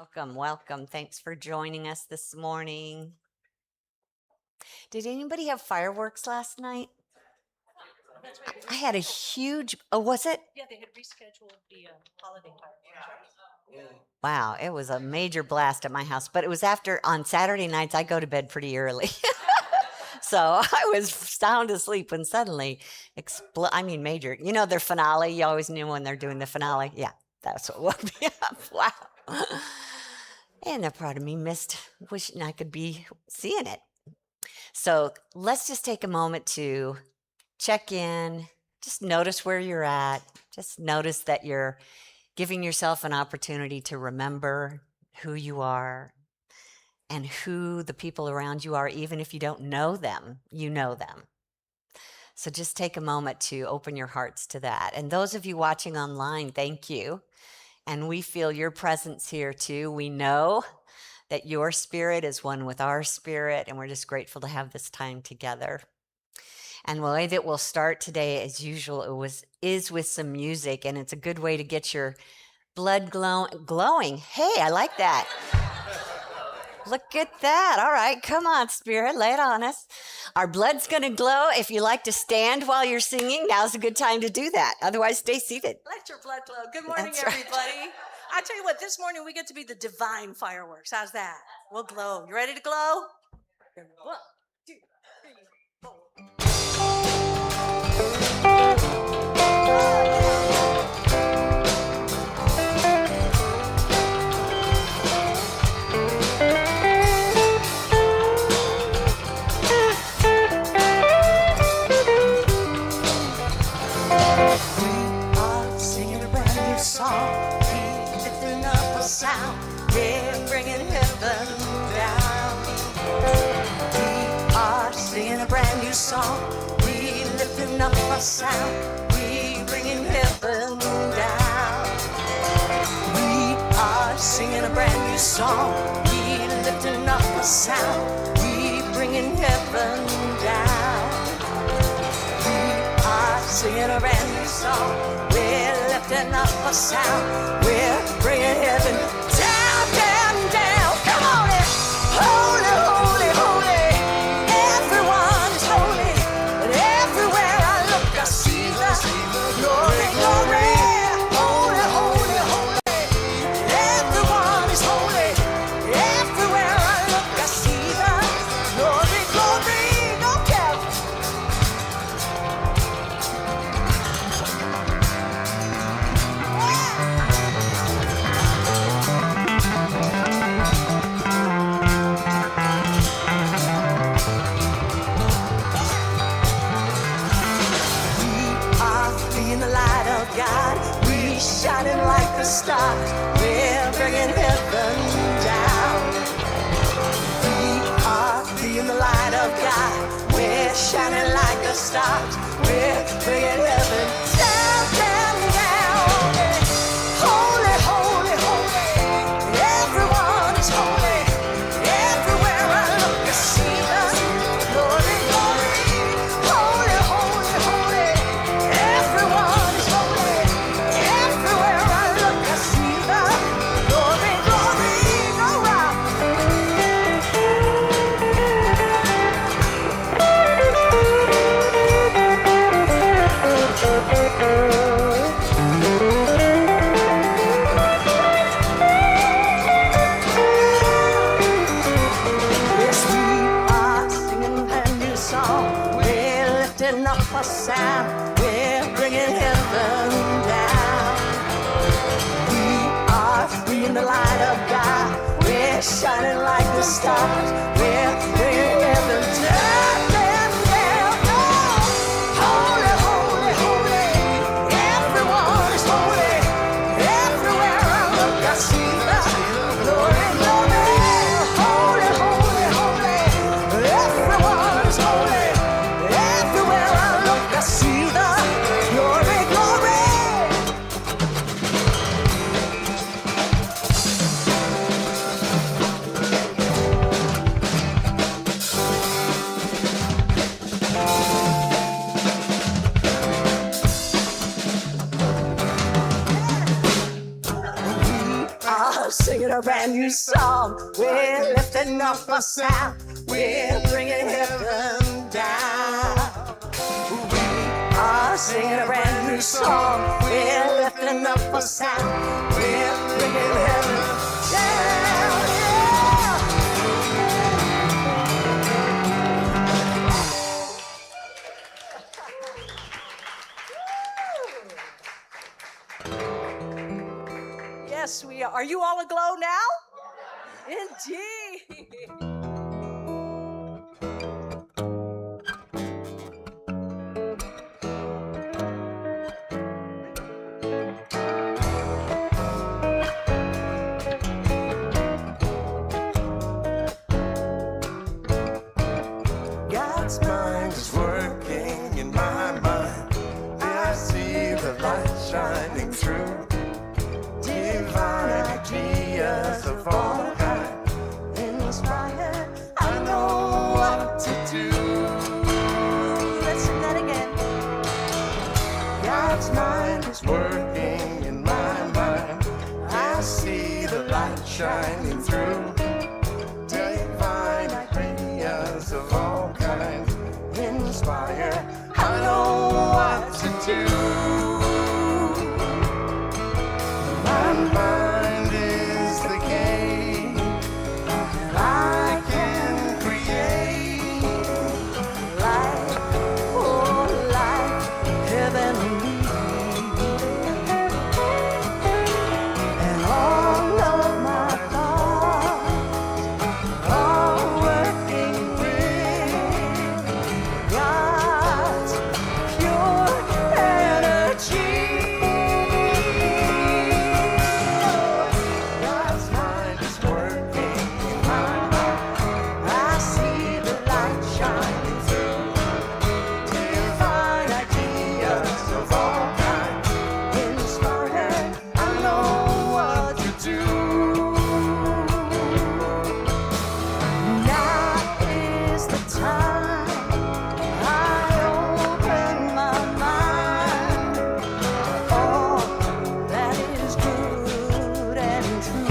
Welcome, welcome. Thanks for joining us this morning. Did anybody have fireworks last night? I had a huge, was it? Yeah, they had rescheduled the holiday fireworks. Wow, it was a major blast at my house, but it was on Saturday nights, I go to bed pretty early. So I was sound asleep when suddenly, major. You know their finale, you always knew when they're doing the finale. Yeah, that's what woke me up. Wow. And a part of me missed wishing I could be seeing it. So let's just take a moment to check in, just notice where you're at. Just notice that you're giving yourself an opportunity to remember who you are and who the people around you are, even if you don't know them, you know them. So just take a moment to open your hearts to that. And those of you watching online, thank you. And we feel your presence here too. We know that your spirit is one with our spirit, and we're just grateful to have this time together. And the way that we'll start today, as usual, is with some music, and it's a good way to get your blood glowing. Hey, I like that. Look at that. All right, come on, Spirit, lay it on us. Our blood's going to glow. If you like to stand while you're singing, now's a good time to do that. Otherwise, stay seated. Let your blood glow. Good morning, That's right. everybody. I tell you what, this morning we get to be the divine fireworks. How's that? We'll glow. You ready to glow? 1, 2, 3, 4. Song, keep lifting up a sound, we're bringing heaven down. We are singing a brand new song, we lifting up a sound, we bringing heaven down. We are singing a brand new song, we lifting up a sound, we bringing heaven down. We are singing a brand new song, we're lifting up a sound, we're bringing heaven down, down, down. Come on in. Holy, holy, holy. Everyone is holy, but everywhere I look I see the glory, glory. Holy, holy, holy. Everyone is holy, everywhere I look I see the glory, glory. Don't care. God, we shining like the stars, we're bringing heaven down. We are being the light of God, we're shining like the stars, we're bringing heaven down, down, down. Holy, holy, holy, everyone is holy, everywhere I look I see the glory, glory. Holy, holy, holy, everyone is holy, everywhere I look I see the glory, glory. Go round. Yes, we are singing a brand new song, we're lifting up a sound, we're bringing heaven down. We are being the light of God, we're shining like the stars, we're bringing heaven down, down, down. Oh, holy, holy, holy, everyone is holy, everywhere I look I see the glory, glory. Holy, holy, holy, everyone is holy, everywhere I look I see the glory, glory. a brand new song. We're lifting up a sound. We're bringing heaven down. We are singing a brand new song. We're lifting up a sound. We're bringing heaven down. Yes, we are. Are you all aglow now? Indeed. God's mind is working in my mind. I see the light shining through. Divine ideas of all kinds. Inspired, I know what to do. Let's sing that again. God's mind is working in my mind. I see the light shining through. Divine ideas of all kinds. Inspired, I know what to do. My mind is the game. I can create life, oh life, heavenly. And all of my thoughts are working with God's pure energy. God's mind is working in my mind. I see the light shining through. Divine ideas of all kinds. Inspired, I know what to do. Now is the time I open my mind. All that is good and true.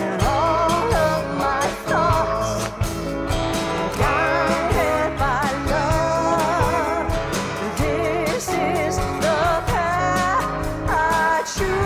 And all of my thoughts guided by love. This is the path I choose.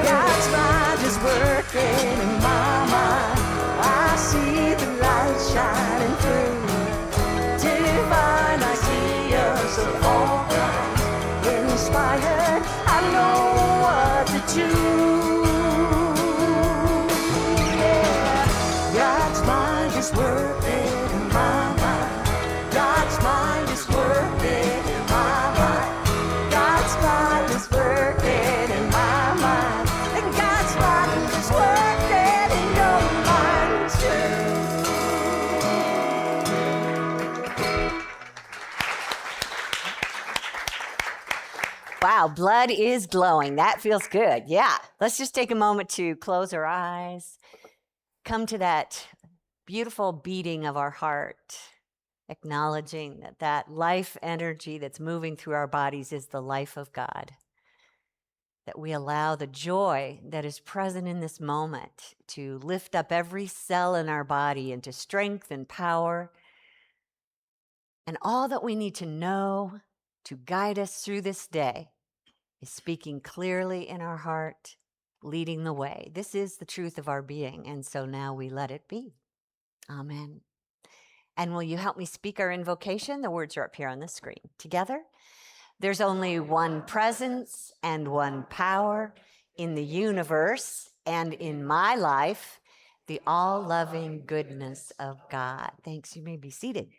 God's mind is working in my mind. I see the light shining through. Divine ideas of all kinds. Inspired, I know what to do. Yeah. God's mind is working in my mind. God's mind is working in my mind. God's mind is working in my mind. And God's mind is working in your mind too. Wow, blood is glowing. That feels good. Yeah. Let's just take a moment to close our eyes, come to that beautiful beating of our heart, acknowledging that that life energy that's moving through our bodies is the life of God. That we allow the joy that is present in this moment to lift up every cell in our body into strength and power. And all that we need to know to guide us through this day is speaking clearly in our heart, leading the way. This is the truth of our being, and so now we let it be. Amen. And will you help me speak our invocation? The words are up here on the screen. Together, there's only one presence and one power in the universe and in my life, the all-loving goodness of God. Thanks. You may be seated.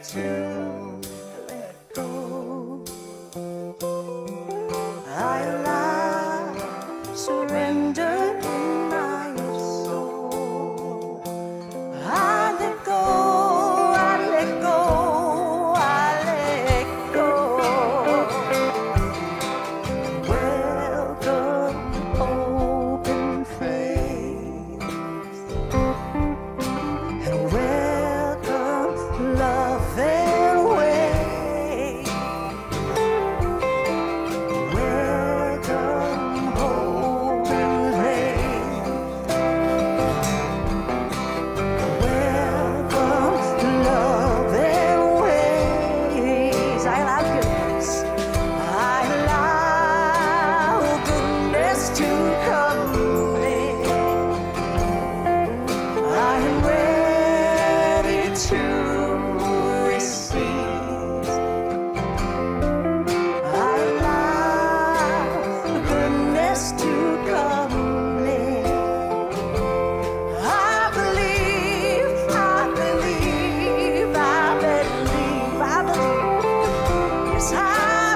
to let go. I allow surrender in my soul. I let go, I let go, I let go. Welcome, open faith, and welcome, love and way. Welcome, open faith. Welcome, love and ways. I allow goodness. I allow goodness to come in. I am ready to receive. I allow goodness to come in. I believe, I believe, I believe, I believe. Yes, I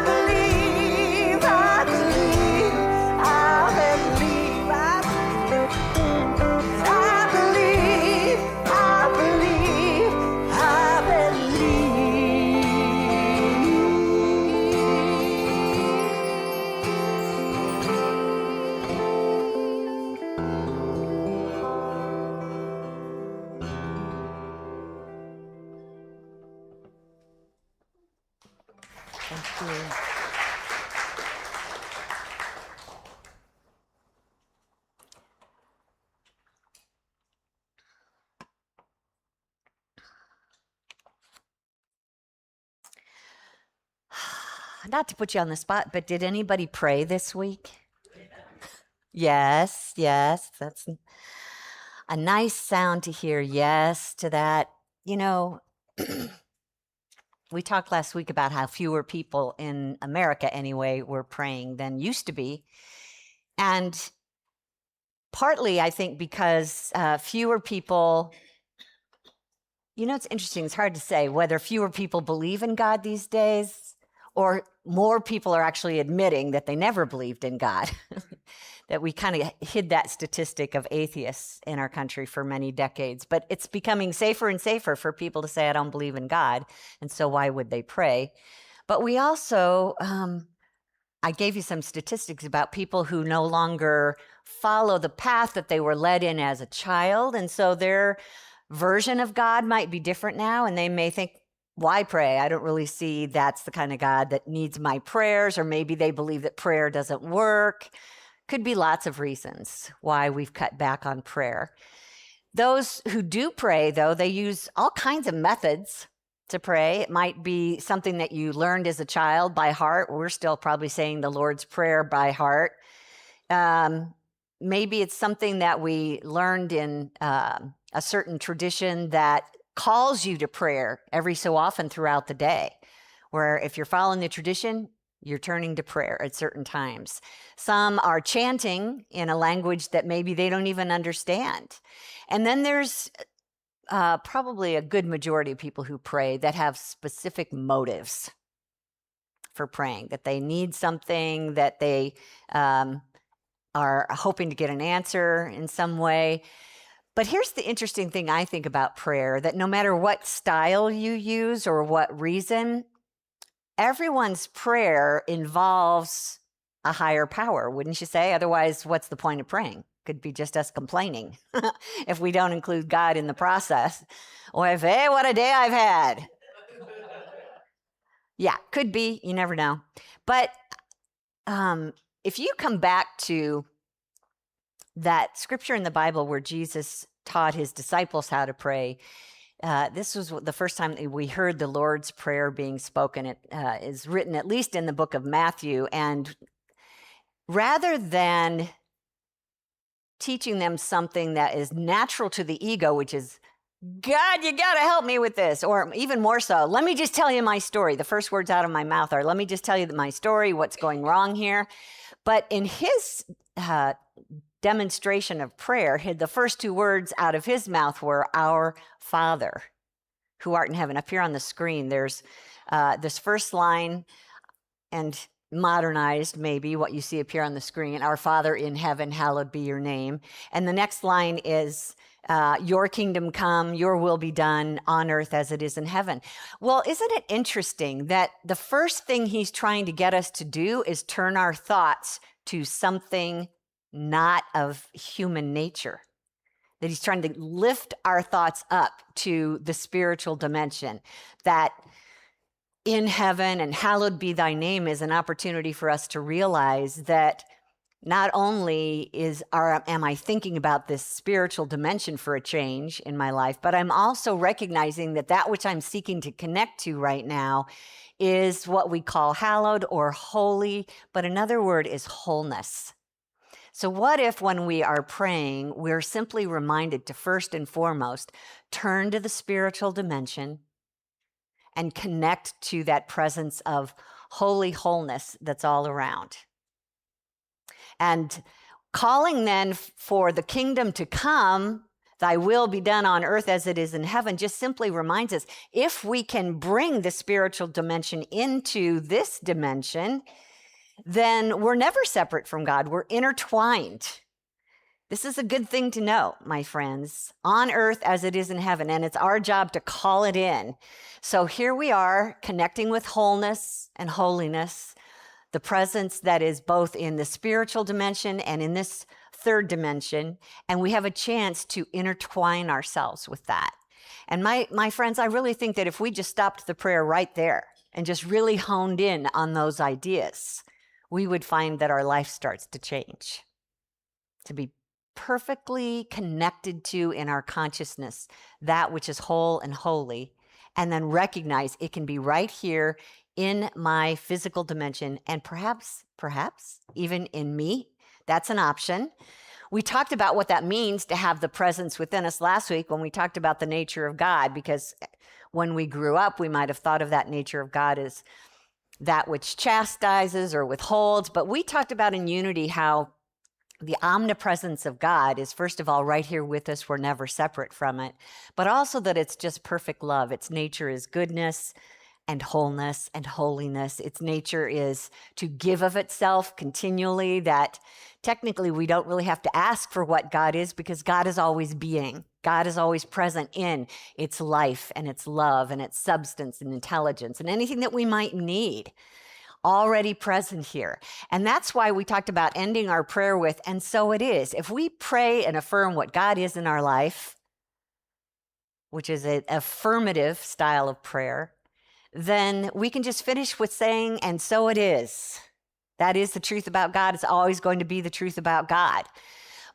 believe, I believe, I believe, I believe. I believe, I believe, I Thank you. Not to put you on the spot, but did anybody pray this week? Yes, yes, that's a nice sound to hear. Yes to that. You know, we talked last week about how fewer people in America, anyway, were praying than used to be. And partly, I think, because fewer people, you know, it's interesting. It's hard to say whether fewer people believe in God these days or more people are actually admitting that they never believed in God. That we kind of hid that statistic of atheists in our country for many decades. But it's becoming safer and safer for people to say, I don't believe in God. And so why would they pray? But we also, I gave you some statistics about people who no longer follow the path that they were led in as a child. And so their version of God might be different now. And they may think, why pray? I don't really see that's the kind of God that needs my prayers. Or maybe they believe that prayer doesn't work. Could be lots of reasons why we've cut back on prayer. Those who do pray, though, they use all kinds of methods to pray. It might be something that you learned as a child by heart. We're still probably saying the Lord's Prayer by heart. Maybe it's something that we learned in a certain tradition that calls you to prayer every so often throughout the day, where if you're following the tradition, you're turning to prayer at certain times. Some are chanting in a language that maybe they don't even understand. And then there's probably a good majority of people who pray that have specific motives for praying, that they need something, that they are hoping to get an answer in some way. But here's the interesting thing I think about prayer, that no matter what style you use or what reason, everyone's prayer involves a higher power, wouldn't you say? Otherwise, what's the point of praying? Could be just us complaining if we don't include God in the process. Or if, hey, what a day I've had. Yeah, could be. You never know. But if you come back to that scripture in the Bible where Jesus taught his disciples how to pray, this was the first time that we heard the Lord's Prayer being spoken. It is written at least in the book of Matthew. And rather than teaching them something that is natural to the ego, which is, God, you got to help me with this. Or even more so, let me just tell you my story. The first words out of my mouth are, let me just tell you my story, what's going wrong here. But in his demonstration of prayer, the first two words out of his mouth were, Our Father, who art in heaven. Up here on the screen, there's this first line, and modernized maybe what you see up here on the screen, our Father in heaven, hallowed be your name. And the next line is, your kingdom come, your will be done on earth as it is in heaven. Well, isn't it interesting that the first thing he's trying to get us to do is turn our thoughts to something not of human nature? That he's trying to lift our thoughts up to the spiritual dimension, that in heaven and hallowed be thy name is an opportunity for us to realize that not only am I thinking about this spiritual dimension for a change in my life, but I'm also recognizing that which I'm seeking to connect to right now is what we call hallowed or holy, but another word is wholeness. So what if when we are praying, we're simply reminded to first and foremost turn to the spiritual dimension and connect to that presence of holy wholeness that's all around? And calling then for the kingdom to come, thy will be done on earth as it is in heaven, just simply reminds us, if we can bring the spiritual dimension into this dimension, then we're never separate from God. We're intertwined. This is a good thing to know, my friends, on earth as it is in heaven, and it's our job to call it in. So here we are, connecting with wholeness and holiness, the presence that is both in the spiritual dimension and in this third dimension, and we have a chance to intertwine ourselves with that. And my friends, I really think that if we just stopped the prayer right there and just really honed in on those ideas, we would find that our life starts to change, to be perfectly connected to in our consciousness that which is whole and holy, and then recognize it can be right here in my physical dimension, and perhaps even in me. That's an option. We talked about what that means to have the presence within us last week when we talked about the nature of God, because when we grew up, we might have thought of that nature of God as that which chastises or withholds. But we talked about in unity how the omnipresence of God is, first of all, right here with us. We're never separate from it, but also that it's just perfect love. Its nature is goodness and wholeness and holiness. Its nature is to give of itself continually, that technically we don't really have to ask for what God is, because God is always being. God is always present in its life and its love and its substance and intelligence and anything that we might need, already present here. And that's why we talked about ending our prayer with, and so it is. If we pray and affirm what God is in our life, which is an affirmative style of prayer, then we can just finish with saying, and so it is. That is the truth about God. It's always going to be the truth about God.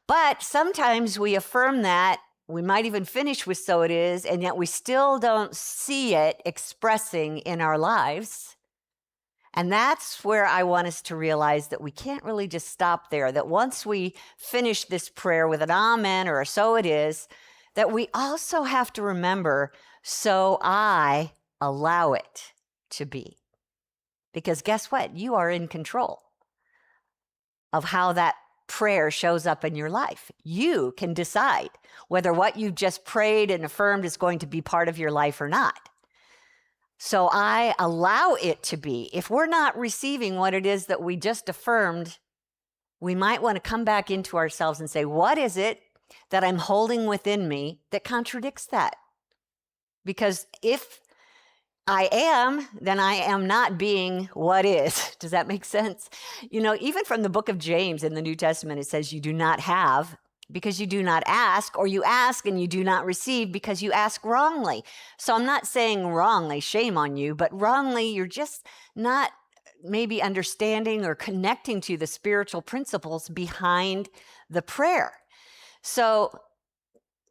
But sometimes we affirm that, we might even finish with so it is, and yet we still don't see it expressing in our lives. And that's where I want us to realize that we can't really just stop there, that once we finish this prayer with an amen or a so it is, that we also have to remember, so I allow it to be. Because guess what? You are in control of how that prayer shows up in your life. You can decide whether what you just prayed and affirmed is going to be part of your life or not. So I allow it to be. If we're not receiving what it is that we just affirmed, we might want to come back into ourselves and say, what is it that I'm holding within me that contradicts that? Because if I am, then I am not being what is. Does that make sense? You know, even from the book of James in the New Testament, it says you do not have because you do not ask, or you ask and you do not receive because you ask wrongly. So I'm not saying wrongly, shame on you, but wrongly, you're just not maybe understanding or connecting to the spiritual principles behind the prayer. So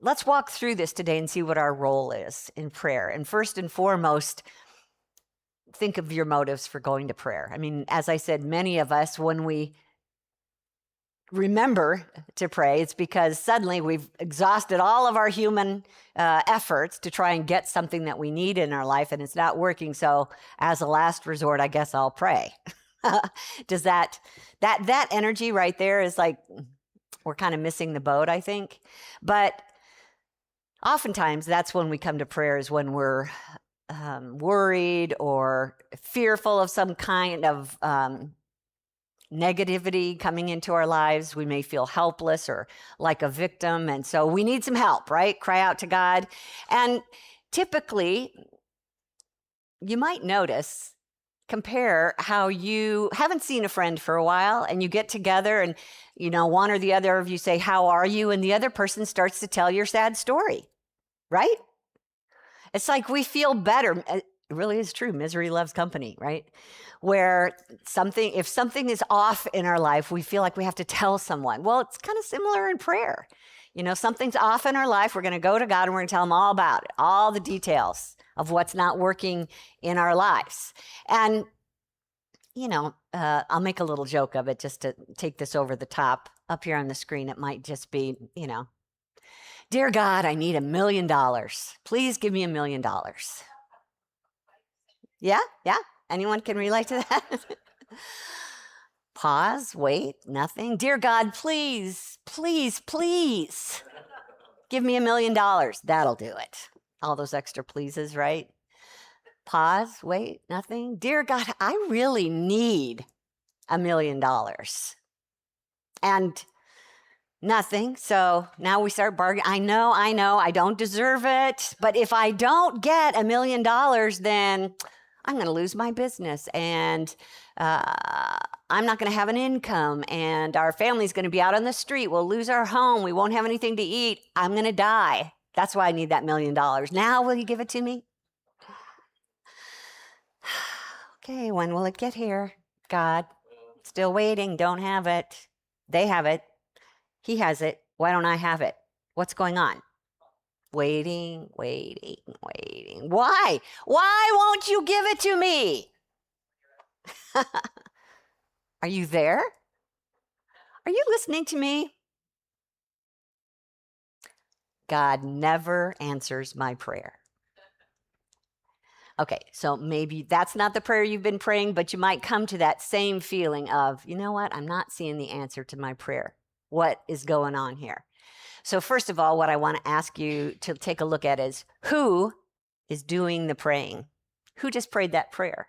let's walk through this today and see what our role is in prayer. And first and foremost, think of your motives for going to prayer. I mean, as I said, many of us, when we remember to pray, it's because suddenly we've exhausted all of our human efforts to try and get something that we need in our life, and it's not working. So as a last resort, I guess I'll pray. Does that energy right there is like, we're kind of missing the boat, I think. But Oftentimes, that's when we come to prayer, is when we're worried or fearful of some kind of negativity coming into our lives. We may feel helpless or like a victim. And so we need some help, right? Cry out to God. And typically, you might notice, compare how you haven't seen a friend for a while and you get together and, one or the other of you say, "How are you?" And the other person starts to tell your sad story, right? It's like we feel better. It really is true. Misery loves company, right? Where if something is off in our life, we feel like we have to tell someone. Well, it's kind of similar in prayer. Something's off in our life. We're going to go to God and we're going to tell him all about it, all the details of what's not working in our lives. And, I'll make a little joke of it just to take this over the top. Up here on the screen, it might just be, "Dear God, I need $1 million. Please give me $1 million." Yeah? Anyone can relate to that? Pause, wait, nothing. "Dear God, please, please, please give me $1 million. That'll do it." All those extra pleases, right? Pause, wait, nothing. "Dear God, I really need $1 million. And nothing. So now we start bargaining. I know, I don't deserve it. But if I don't get $1 million, then I'm going to lose my business. And I'm not going to have an income. And our family's going to be out on the street. We'll lose our home. We won't have anything to eat. I'm going to die. That's why I need that $1 million. Now will you give it to me?" Okay, when will it get here? God, still waiting. Don't have it. They have it. He has it. Why don't I have it? What's going on? Waiting. Why? Why won't you give it to me? Are you there? Are you listening to me? God never answers my prayer. Okay, so maybe that's not the prayer you've been praying, but you might come to that same feeling of, you know what? I'm not seeing the answer to my prayer. What is going on here? So first of all, what I want to ask you to take a look at is, who is doing the praying? Who just prayed that prayer?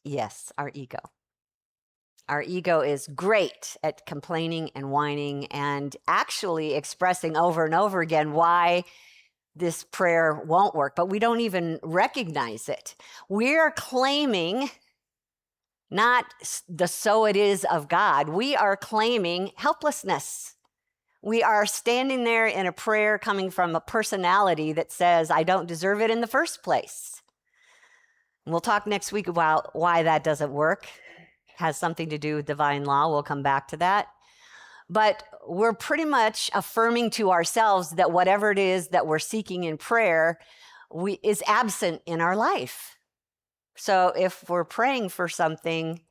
Yes, our ego. Our ego is great at complaining and whining and actually expressing over and over again why this prayer won't work, but we don't even recognize it. We're claiming not the "so it is" of God. We are claiming helplessness. We are standing there in a prayer coming from a personality that says, "I don't deserve it in the first place." And we'll talk next week about why that doesn't work. It has something to do with divine law. We'll come back to that. But we're pretty much affirming to ourselves that whatever it is that we're seeking in prayer is absent in our life. So if we're praying for something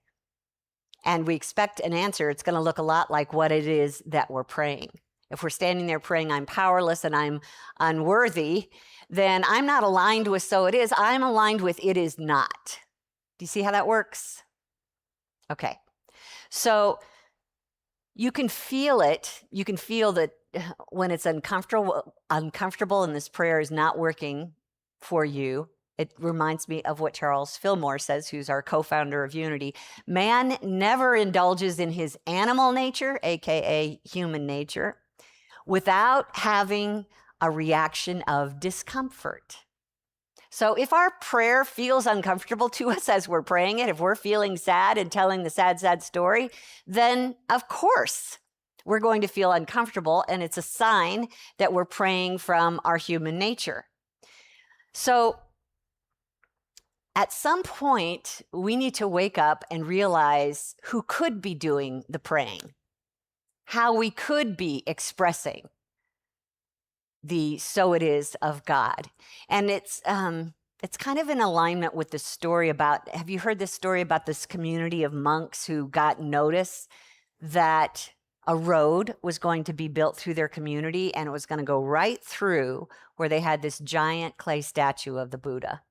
and we expect an answer, it's going to look a lot like what it is that we're praying. If we're standing there praying, "I'm powerless and I'm unworthy," then I'm not aligned with "so it is." I'm aligned with "it is not." Do you see how that works? Okay. So you can feel it. You can feel that when it's uncomfortable and this prayer is not working for you. It reminds me of what Charles Fillmore says, who's our co-founder of Unity. Man never indulges in his animal nature, aka human nature, without having a reaction of discomfort. So if our prayer feels uncomfortable to us as we're praying it, if we're feeling sad and telling the sad, sad story, then of course we're going to feel uncomfortable, and it's a sign that we're praying from our human nature. So at some point, we need to wake up and realize who could be doing the praying, how we could be expressing the "so it is" of God. And it's kind of in alignment with the story about, have you heard this story about this community of monks who got notice that a road was going to be built through their community, and it was going to go right through where they had this giant clay statue of the Buddha?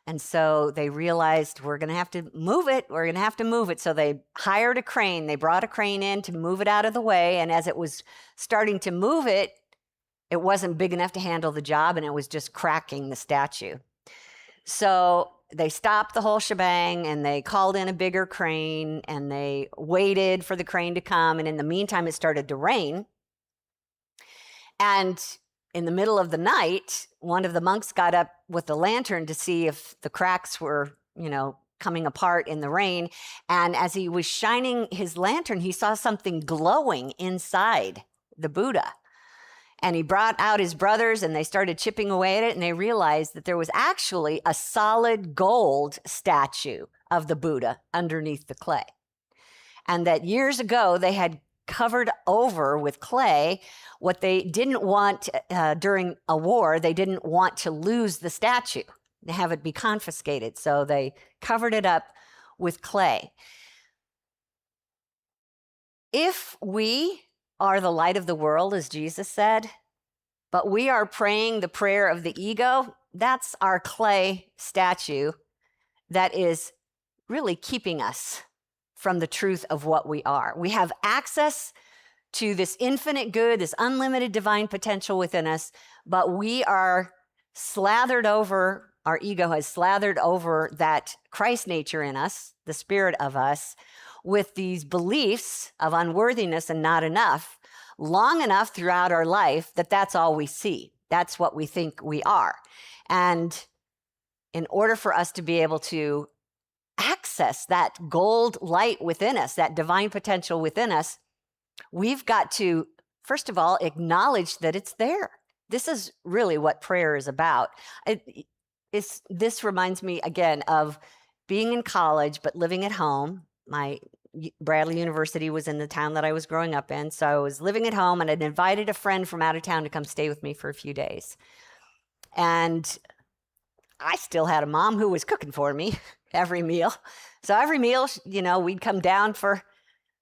And so they realized we're going to have to move it. We're going to have to move it. So they hired a crane. They brought a crane in to move it out of the way. And as it was starting to move it, it wasn't big enough to handle the job, and it was just cracking the statue. So they stopped the whole shebang, and they called in a bigger crane, and they waited for the crane to come. And in the meantime, it started to rain. And in the middle of the night, one of the monks got up with a lantern to see if the cracks were, coming apart in the rain. And as he was shining his lantern, he saw something glowing inside the Buddha. And he brought out his brothers, and they started chipping away at it, and they realized that there was actually a solid gold statue of the Buddha underneath the clay. And that years ago, they had covered over with clay what they didn't want during a war. They didn't want to lose the statue, to have it be confiscated. So they covered it up with clay. If we are the light of the world, as Jesus said, but we are praying the prayer of the ego, that's our clay statue that is really keeping us from the truth of what we are. We have access to this infinite good, this unlimited divine potential within us, but we are slathered over, our ego has slathered over that Christ nature in us, the spirit of us, with these beliefs of unworthiness and not enough, long enough throughout our life that that's all we see. That's what we think we are. And in order for us to be able to access that gold light within us, that divine potential within us, we've got to, first of all, acknowledge that it's there. This is really what prayer is about. This reminds me, again, of being in college, but living at home. My Bradley University was in the town that I was growing up in. So I was living at home, and I'd invited a friend from out of town to come stay with me for a few days. And I still had a mom who was cooking for me every meal. So every meal, we'd come down for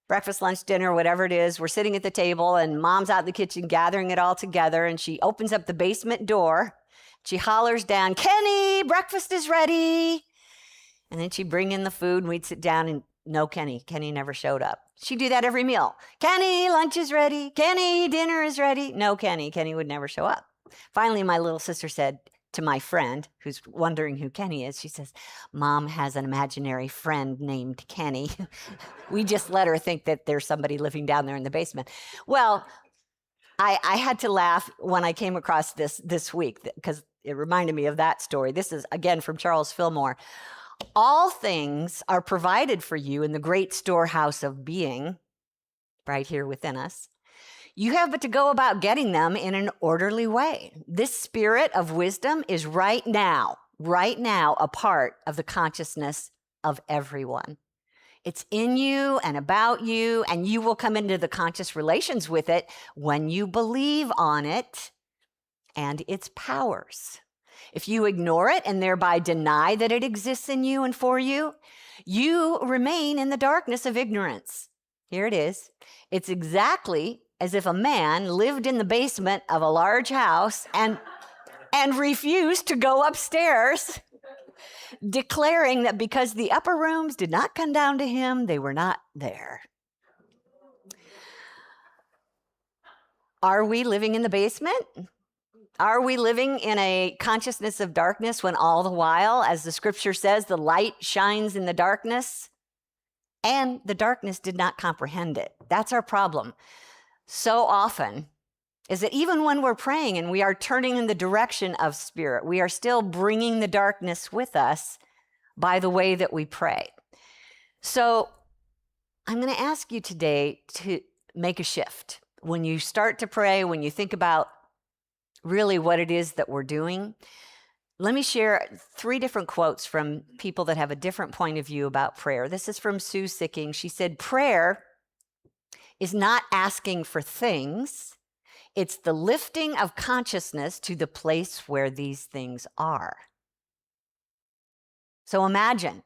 breakfast, lunch, dinner, whatever it is. We're sitting at the table, and mom's out in the kitchen gathering it all together. And she opens up the basement door. She hollers down, "Kenny, breakfast is ready." And then she'd bring in the food, and we'd sit down, and no Kenny. Kenny never showed up. She'd do that every meal. "Kenny, lunch is ready. Kenny, dinner is ready." No Kenny. Kenny would never show up. Finally, my little sister said to my friend, who's wondering who Kenny is, she says, "Mom has an imaginary friend named Kenny." We just let her think that there's somebody living down there in the basement. Well, I had to laugh when I came across this week because it reminded me of that story. This is, again, from Charles Fillmore. "All things are provided for you in the great storehouse of being," right here within us. "You have but to go about getting them in an orderly way. This spirit of wisdom is right now, a part of the consciousness of everyone. It's in you and about you, and you will come into the conscious relations with it when you believe on it and its powers. If you ignore it and thereby deny that it exists in you and for you, you remain in the darkness of ignorance." Here it is. "It's exactly as if a man lived in the basement of a large house and refused to go upstairs, declaring that because the upper rooms did not come down to him, they were not there." Are we living in the basement? Are we living in a consciousness of darkness when all the while, as the scripture says, the light shines in the darkness and the darkness did not comprehend it? That's our problem. So often is that even when we're praying and we are turning in the direction of spirit, we are still bringing the darkness with us by the way that we pray. So I'm going to ask you today to make a shift. When you start to pray, when you think about really what it is that we're doing, let me share 3 different quotes from people that have a different point of view about prayer. This is from Sue Sicking. She said, "Prayer is not asking for things. It's the lifting of consciousness to the place where these things are." So imagine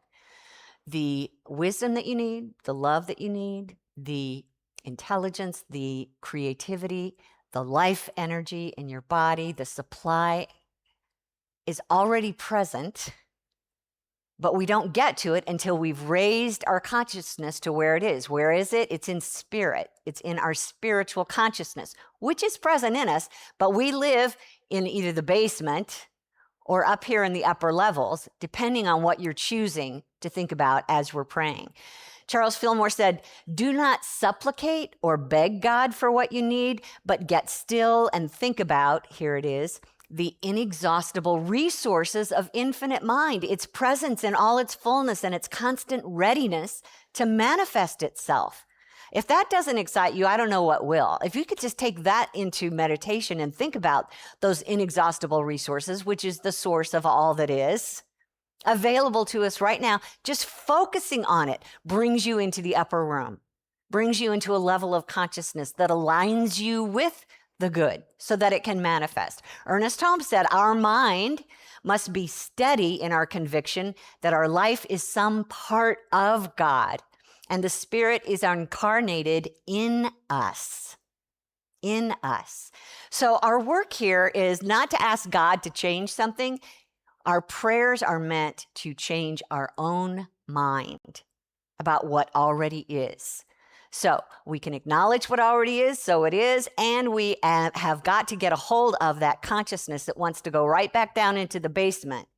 the wisdom that you need, the love that you need, the intelligence, the creativity, the life energy in your body, the supply is already present But we don't get to it until we've raised our consciousness to where it is. Where is it? It's in spirit. It's in our spiritual consciousness, which is present in us, but we live in either the basement or up here in the upper levels, depending on what you're choosing to think about as we're praying. Charles Fillmore said, "Do not supplicate or beg God for what you need, but get still and think about," here it is, "the inexhaustible resources of infinite mind, its presence in all its fullness and its constant readiness to manifest itself." If that doesn't excite you, I don't know what will. If you could just take that into meditation and think about those inexhaustible resources, which is the source of all that is available to us right now, just focusing on it brings you into the upper room, brings you into a level of consciousness that aligns you with the good so that it can manifest. Ernest Holmes said, "Our mind must be steady in our conviction that our life is some part of God and the Spirit is incarnated in us." In us. So our work here is not to ask God to change something. Our prayers are meant to change our own mind about what already is. So we can acknowledge what already is, so it is, and we have got to get a hold of that consciousness that wants to go right back down into the basement.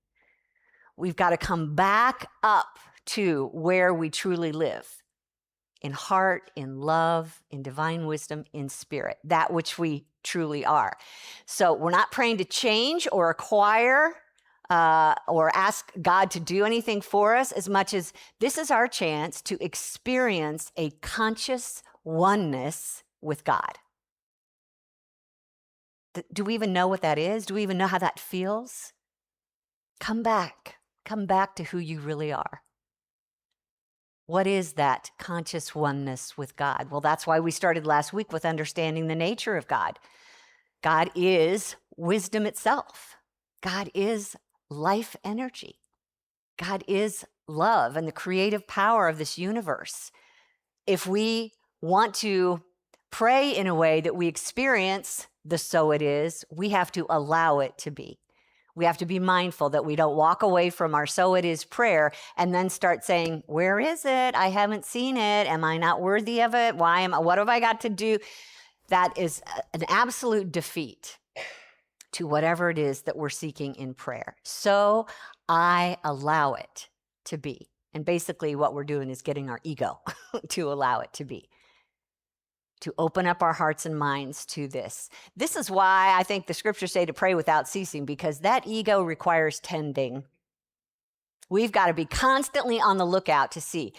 We've got to come back up to where we truly live, in heart, in love, in divine wisdom, in spirit, that which we truly are. So we're not praying to change or acquire or ask God to do anything for us, as much as this is our chance to experience a conscious oneness with God. Do we even know what that is? Do we even know how that feels? Come back to who you really are. What is that conscious oneness with God? Well, that's why we started last week with understanding the nature of God. God is wisdom itself. God is life energy. God is love and the creative power of this universe. If we want to pray in a way that we experience the so it is, we have to allow it to be. We have to be mindful that we don't walk away from our so it is prayer and then start saying, "Where is it? I haven't seen it. Am I not worthy of it? What have I got to do?" That is an absolute defeat to whatever it is that we're seeking in prayer. So I allow it to be. And basically what we're doing is getting our ego to allow it to be, to open up our hearts and minds to this. This is why I think the scriptures say to pray without ceasing, because that ego requires tending. We've got to be constantly on the lookout to see,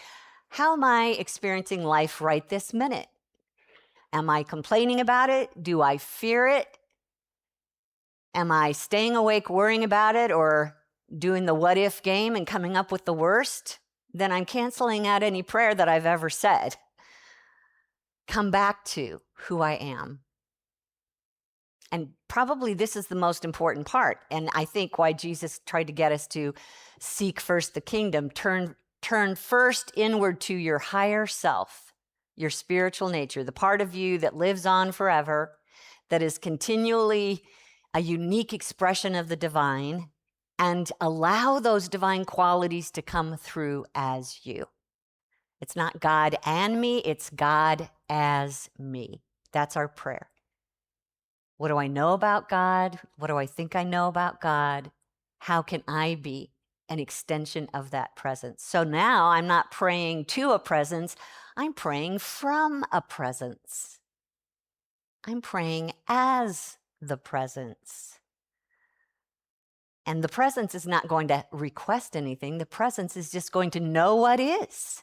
how am I experiencing life right this minute? Am I complaining about it? Do I fear it? Am I staying awake worrying about it or doing the what if game and coming up with the worst? Then I'm canceling out any prayer that I've ever said. Come back to who I am. And probably this is the most important part. And I think why Jesus tried to get us to seek first the kingdom, turn first inward to your higher self, your spiritual nature, the part of you that lives on forever, that is continually a unique expression of the divine, and allow those divine qualities to come through as you. It's not God and me, it's God as me. That's our prayer. What do I know about God? What do I think I know about God? How can I be an extension of that presence? So now I'm not praying to a presence, I'm praying from a presence. I'm praying as the presence. And the presence is not going to request anything. The presence is just going to know what is.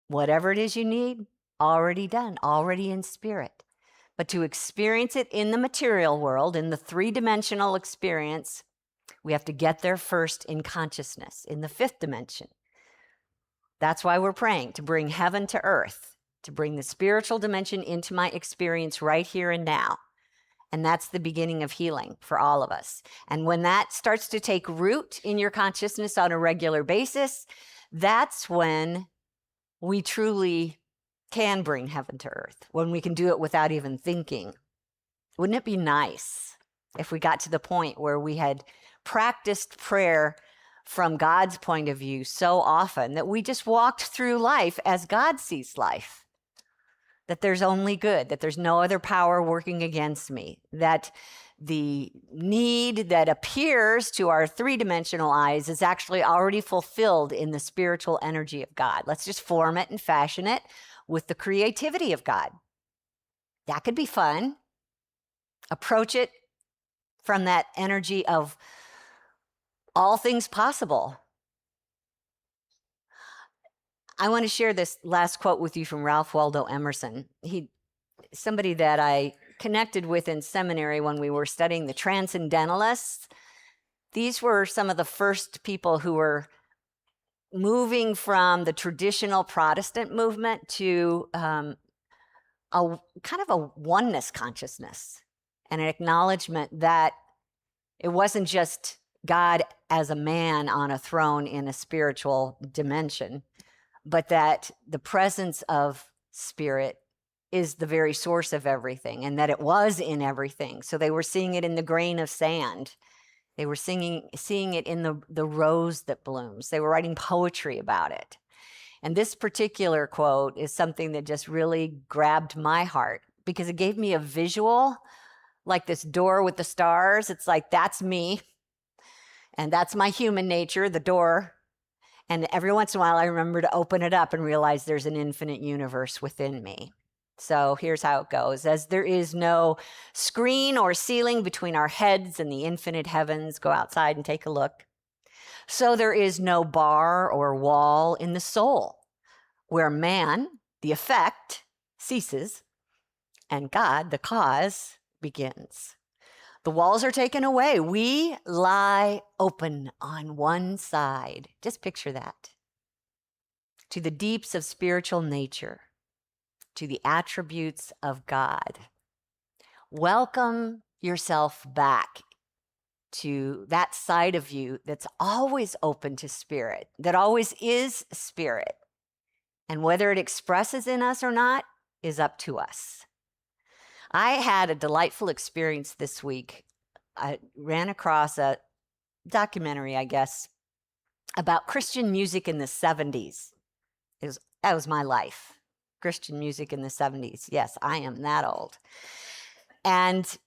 Whatever it is you need, already done, already in spirit. But to experience it in the material world, in the three-dimensional experience, we have to get there first in consciousness, in the fifth dimension. That's why we're praying, to bring heaven to earth, to bring the spiritual dimension into my experience right here and now. And that's the beginning of healing for all of us. And when that starts to take root in your consciousness on a regular basis, that's when we truly can bring heaven to earth, when we can do it without even thinking. Wouldn't it be nice if we got to the point where we had practiced prayer from God's point of view so often that we just walked through life as God sees life. That there's only good, that there's no other power working against me, that the need that appears to our three-dimensional eyes is actually already fulfilled in the spiritual energy of God. Let's just form it and fashion it with the creativity of God. That could be fun. Approach it from that energy of all things possible. I want to share this last quote with you from Ralph Waldo Emerson. Somebody that I connected with in seminary when we were studying the Transcendentalists. These were some of the first people who were moving from the traditional Protestant movement to a kind of a oneness consciousness and an acknowledgement that it wasn't just God as a man on a throne in a spiritual dimension, but that the presence of spirit is the very source of everything and that it was in everything. So they were seeing it in the grain of sand. They were seeing it in the rose that blooms. They were writing poetry about it. And this particular quote is something that just really grabbed my heart because it gave me a visual, like this door with the stars. It's like, that's me. And that's my human nature, the door. And every once in a while, I remember to open it up and realize there's an infinite universe within me. So here's how it goes. As there is no screen or ceiling between our heads and the infinite heavens, go outside and take a look. So there is no bar or wall in the soul, where man, the effect, ceases, and God, the cause, begins. The walls are taken away. We lie open on one side. Just picture that. To the deeps of spiritual nature, to the attributes of God. Welcome yourself back to that side of you that's always open to spirit, that always is spirit. And whether it expresses in us or not is up to us. I had a delightful experience this week. I ran across a documentary, I guess, about Christian music in the 70s. That was my life. Christian music in the 70s. Yes, I am that old. And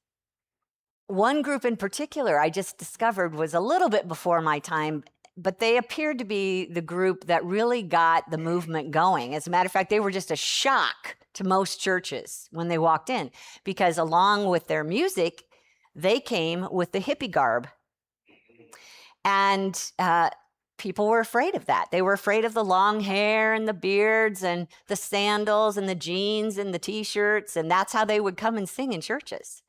one group in particular I just discovered was a little bit before my time, but they appeared to be the group that really got the movement going. As a matter of fact, they were just a shock to most churches when they walked in, because along with their music, they came with the hippie garb. And people were afraid of that. They were afraid of the long hair and the beards and the sandals and the jeans and the t-shirts, and that's how they would come and sing in churches.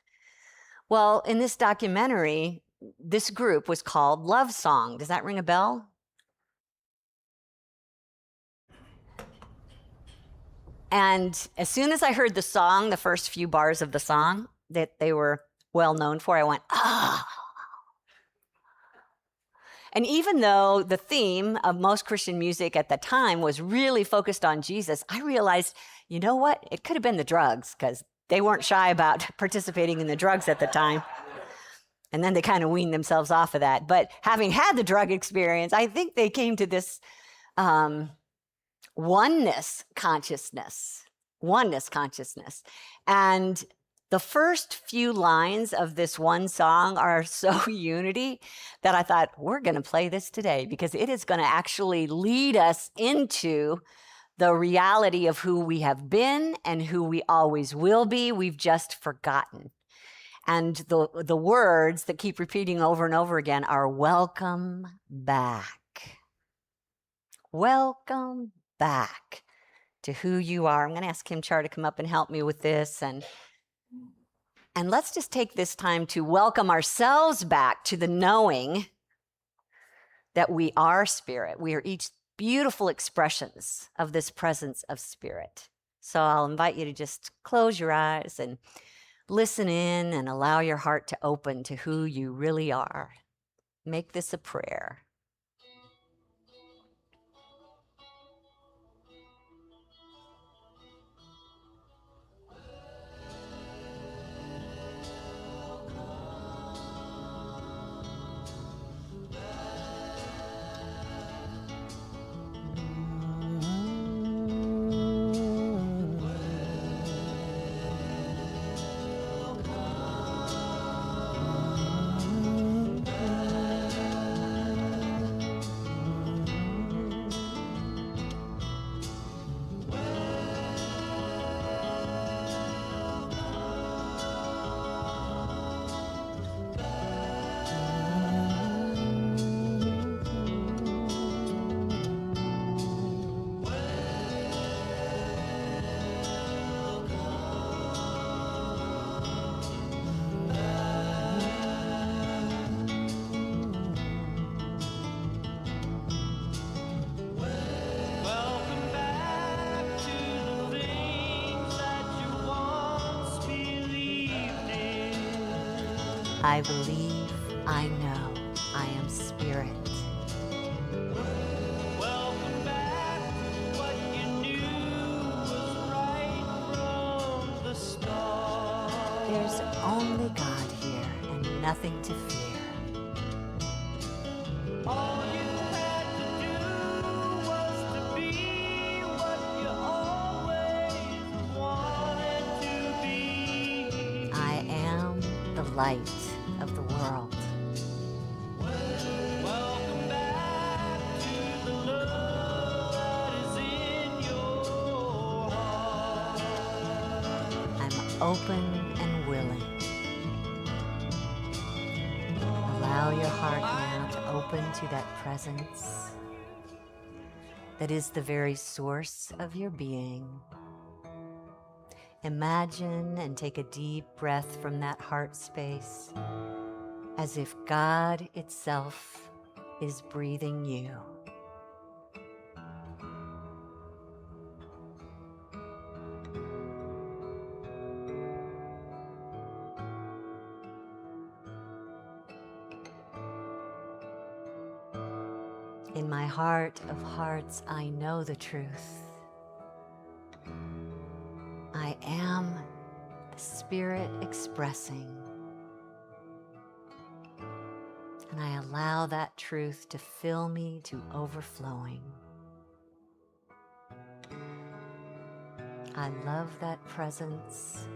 Well, in this documentary, this group was called Love Song. Does that ring a bell? And as soon as I heard the song, the first few bars of the song that they were well known for, I went, ah. And even though the theme of most Christian music at the time was really focused on Jesus, I realized, you know what? It could have been the drugs, because they weren't shy about participating in the drugs at the time. And then they kind of weaned themselves off of that. But having had the drug experience, I think they came to this oneness consciousness. And the first few lines of this one song are so unity that I thought, we're going to play this today because it is going to actually lead us into the reality of who we have been and who we always will be. We've just forgotten. And the words that keep repeating over and over again are welcome back. Welcome back to who you are. I'm going to ask Kim Char to come up and help me with this. And let's just take this time to welcome ourselves back to the knowing that we are spirit. We are each beautiful expressions of this presence of spirit. So I'll invite you to just close your eyes and listen in and allow your heart to open to who you really are. Make this a prayer. I believe, I know, I am spirit. Welcome back to what you knew was right from the start. There's only God here and nothing to fear. All you had to do was to be what you always wanted to be. I am the light of the world. Welcome back to the love that is in your heart. I'm open and willing. Allow your heart now to open to that presence that is the very source of your being. Imagine and take a deep breath from that heart space as if God itself is breathing you. In my heart of hearts, I know the truth. I am the Spirit expressing. And I allow that truth to fill me to overflowing. I love that presence,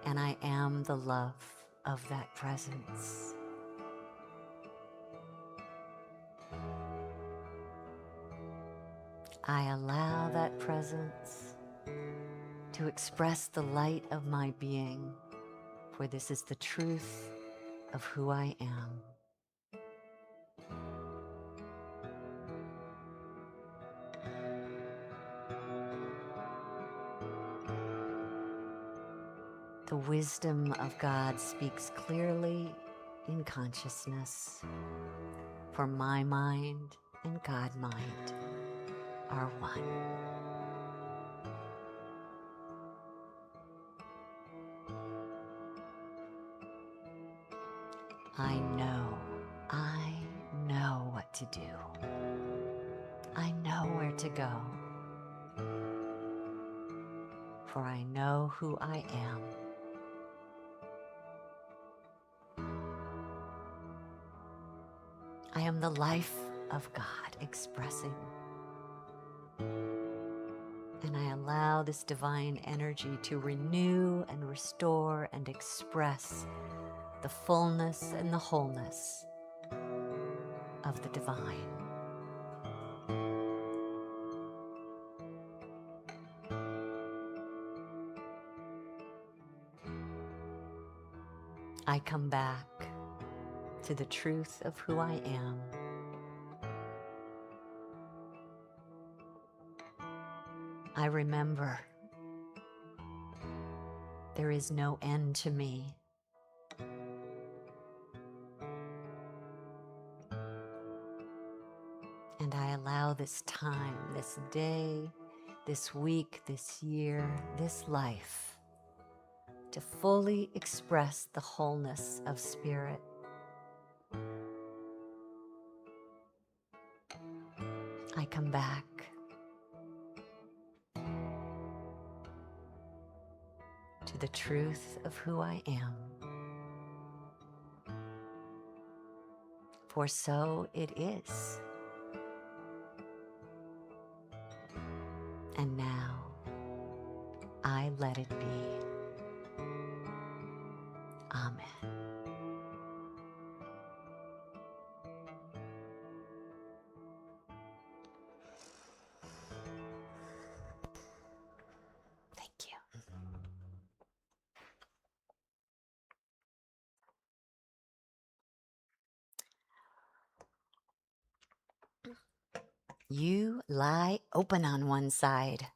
and I am the love of that presence. I allow that presence to express the light of my being, for this is the truth of who I am. The wisdom of God speaks clearly in consciousness, for my mind and God mind are one. I know what to do. I know where to go, for I know who I am. I am the life of God expressing. And I allow this divine energy to renew and restore and express the fullness and the wholeness of the divine. I come back to the truth of who I am. I remember there is no end to me. And I allow this time, this day, this week, this year, this life to fully express the wholeness of spirit. I come back to the truth of who I am. For so it is. And now I let it be. Amen. Thank you. You lie open on one side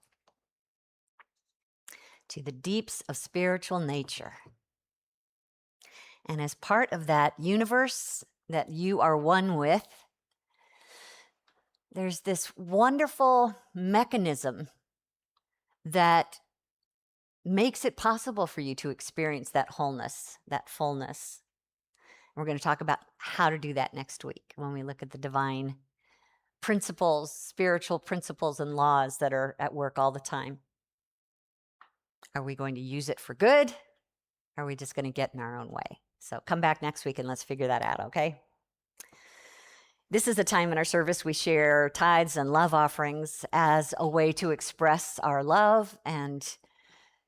to the deeps of spiritual nature. And as part of that universe that you are one with, there's this wonderful mechanism that makes it possible for you to experience that wholeness, that fullness. We're going to talk about how to do that next week when we look at the divine principles, spiritual principles and laws that are at work all the time. Are we going to use it for good? Or are we just going to get in our own way? So come back next week and let's figure that out, okay? This is a time in our service we share tithes and love offerings as a way to express our love and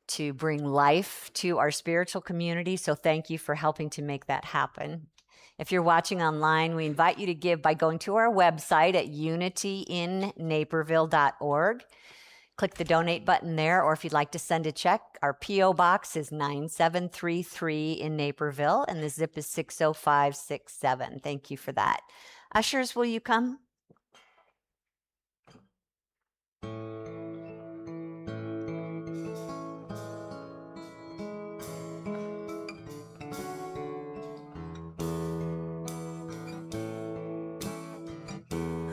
to bring life to our spiritual community. So thank you for helping to make that happen. If you're watching online, we invite you to give by going to our website at unityinnaperville.org. Click the donate button there, or if you'd like to send a check, our P.O. Box is 9733 in Naperville, and the zip is 60567. Thank you for that. Ushers, will you come?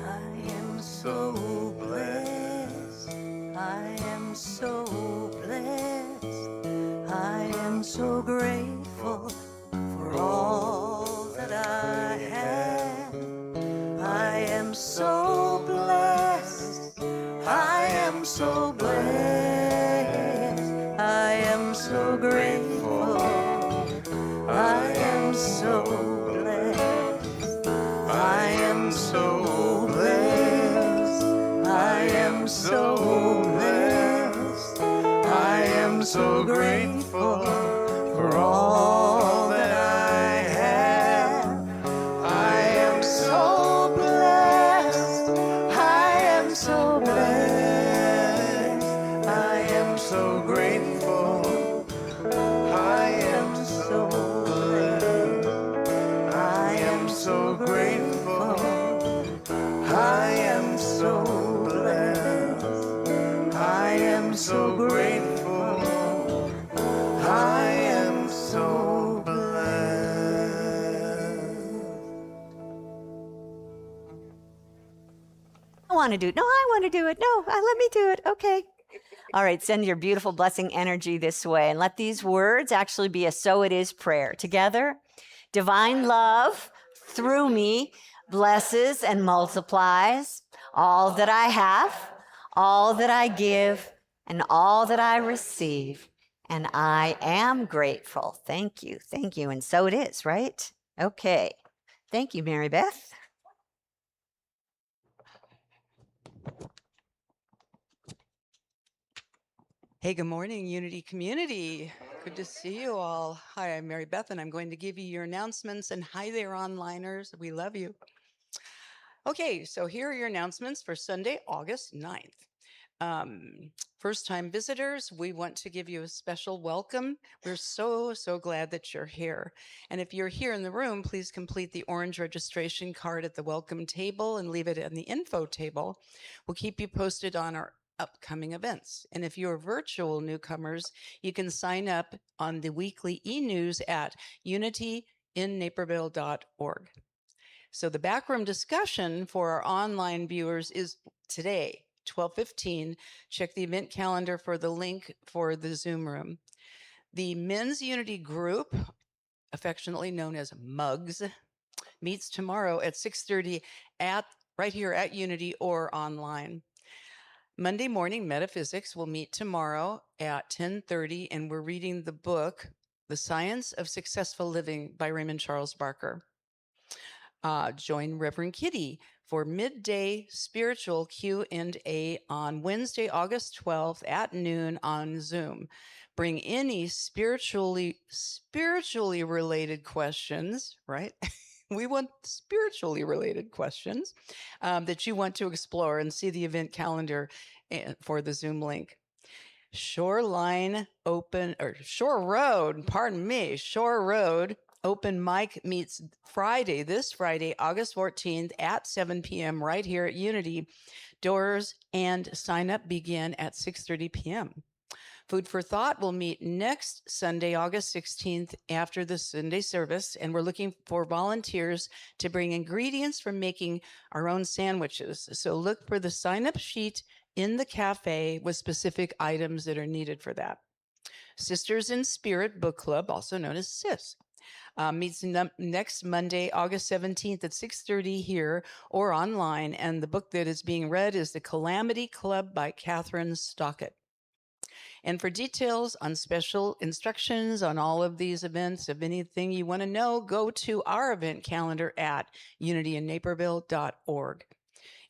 I am so blessed. I am so blessed. I am so grateful for all that I have. I am so blessed. I am so blessed. I am so grateful. I am so blessed. I am so blessed. I am so blessed. I am so grateful for all that I have. I am so blessed. I am so blessed. I am so grateful. I am so blessed. I am so grateful. I am so blessed. I am so grateful. I am so blessed. I want to do it. No, I want to do it. No, let me do it. Okay. All right, send your beautiful blessing energy this way and let these words actually be a so it is prayer. Together, divine love through me blesses and multiplies all that I have, all that I give, and all that I receive. And I am grateful. Thank you. Thank you. And so it is, right? Okay. Thank you, Mary Beth. Hey, good morning, Unity community. Good to see you all. Hi, I'm Mary Beth, and I'm going to give you your announcements. And hi there, onliners. We love you. Okay, so here are your announcements for Sunday, August 9th. First-time visitors, we want to give you a special welcome. We're so glad that you're here. And if you're here in the room, please complete the orange registration card at the welcome table and leave it in the info table. We'll keep you posted on our upcoming events. And if you're virtual newcomers, you can sign up on the weekly e-news at unityinnaperville.org. So the backroom discussion for our online viewers is today, 12:15. Check the event calendar for the link for the Zoom room. The Men's Unity Group, affectionately known as MUGS, meets tomorrow at 6:30 right here at Unity or online. Monday morning metaphysics will meet tomorrow at 10:30, and we're reading the book, The Science of Successful Living by Raymond Charles Barker. Join Reverend Kitty for midday spiritual Q&A on Wednesday, August 12th at noon on Zoom. Bring any spiritually related questions, right? We want spiritually related questions that you want to explore, and see the event calendar for the Zoom link. Shore Road Open Mic meets this Friday, August 14th at 7 p.m. right here at Unity. Doors and sign up begin at 6:30 p.m. Food for Thought will meet next Sunday, August 16th after the Sunday service, and we're looking for volunteers to bring ingredients for making our own sandwiches. So look for the sign-up sheet in the cafe with specific items that are needed for that. Sisters in Spirit Book Club, also known as SIS, Meets next Monday, August 17th at 6:30 here or online. And the book that is being read is The Calamity Club by Catherine Stockett. And for details on special instructions on all of these events, if anything you want to know, go to our event calendar at unityinnaperville.org.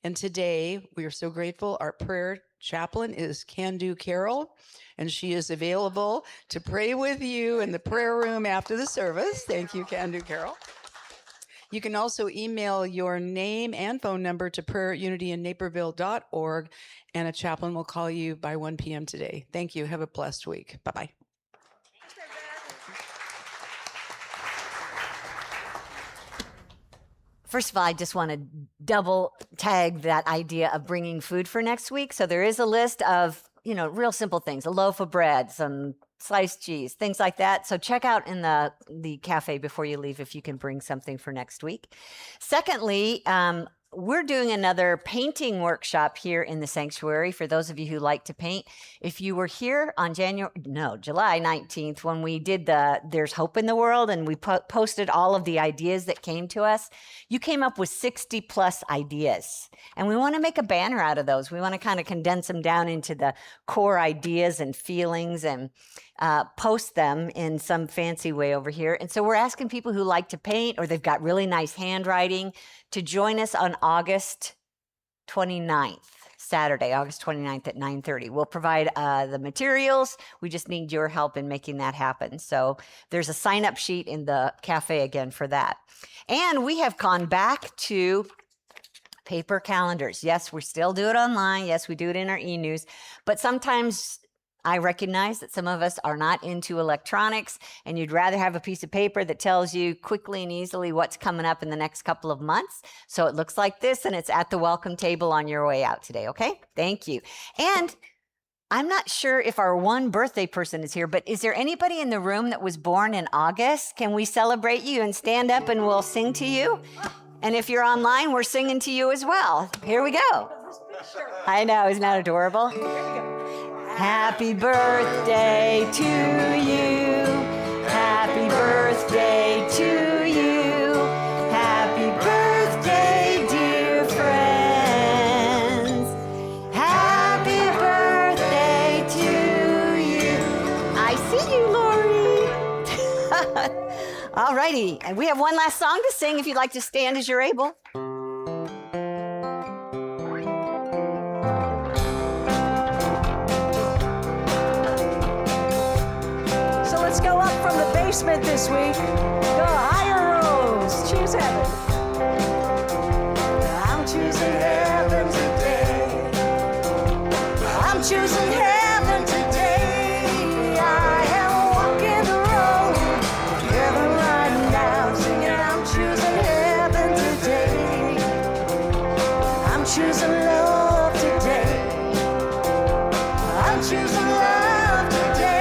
And today, we are so grateful. Our prayer chaplain is Candu Carroll, and she is available to pray with you in the prayer room after the service. Thank you, Candu Carroll. You can also email your name and phone number to prayer@unityinnaperville.org, and a chaplain will call you by 1 p.m. today. Thank you. Have a blessed week. Bye-bye. First of all, I just want to double tag that idea of bringing food for next week. So there is a list of, real simple things, a loaf of bread, some sliced cheese, things like that. So check out in the cafe before you leave if you can bring something for next week. Secondly, we're doing another painting workshop here in the sanctuary for those of you who like to paint. If you were here on July 19th, when we did There's Hope in the World, and we posted all of the ideas that came to us, you came up with 60 plus ideas. And we want to make a banner out of those. We want to kind of condense them down into the core ideas and feelings and post them in some fancy way over here. And so we're asking people who like to paint or they've got really nice handwriting to join us on August 29th, Saturday, August 29th at 9:30. We'll provide the materials. We just need your help in making that happen. So there's a sign-up sheet in the cafe again for that. And we have gone back to paper calendars. Yes, we still do it online. Yes, we do it in our e-news. But sometimes I recognize that some of us are not into electronics, and you'd rather have a piece of paper that tells you quickly and easily what's coming up in the next couple of months. So it looks like this, and it's at the welcome table on your way out today, okay? Thank you. And I'm not sure if our one birthday person is here, but is there anybody in the room that was born in August? Can we celebrate you and stand up and we'll sing to you? And if you're online, we're singing to you as well. Here we go. I know, isn't that adorable? Here we go. Happy birthday to you. Happy birthday to you. Happy birthday, dear friends. Happy birthday to you. I see you, Lori. All righty. And we have one last song to sing if you'd like to stand as you're able. Let's go up from the basement this week. Go higher rows. Choose heaven. I'm choosing heaven today. I'm choosing heaven today. I am walking the road of heaven right now, singing I'm choosing heaven today. I'm choosing love today. I'm choosing love today.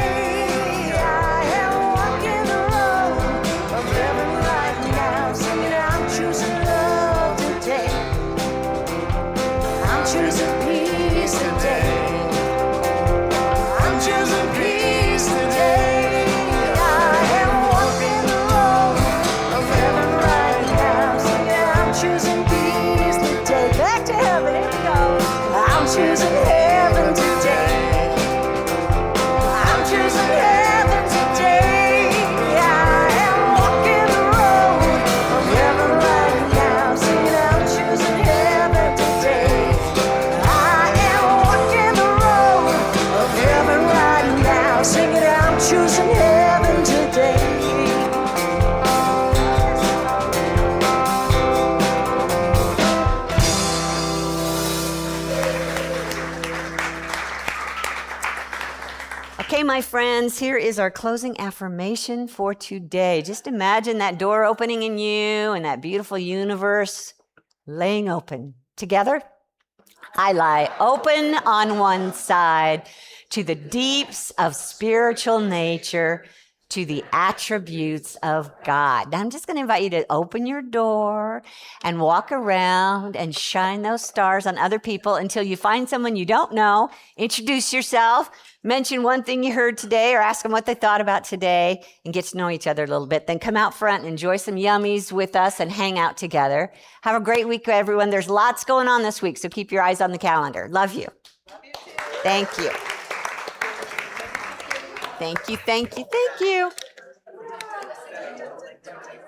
Choosing peace today. I'm choosing peace today. I am walking the road of heaven right now, singing I'm choosing peace today. Back to heaven, here we go. I'm choosing heaven today. I'm choosing heaven today. I am walking the road of heaven right now, singing I'm choosing heaven today. Singing, I'm choosing heaven today. Okay, my friends, here is our closing affirmation for today. Just imagine that door opening in you and that beautiful universe laying open. Together, I lie open on one side to the deeps of spiritual nature, to the attributes of God. Now, I'm just going to invite you to open your door and walk around and shine those stars on other people until you find someone you don't know. Introduce yourself, mention one thing you heard today, or ask them what they thought about today, and get to know each other a little bit. Then come out front and enjoy some yummies with us and hang out together. Have a great week, everyone. There's lots going on this week, so keep your eyes on the calendar. Love you. Thank you. Thank you, thank you, thank you.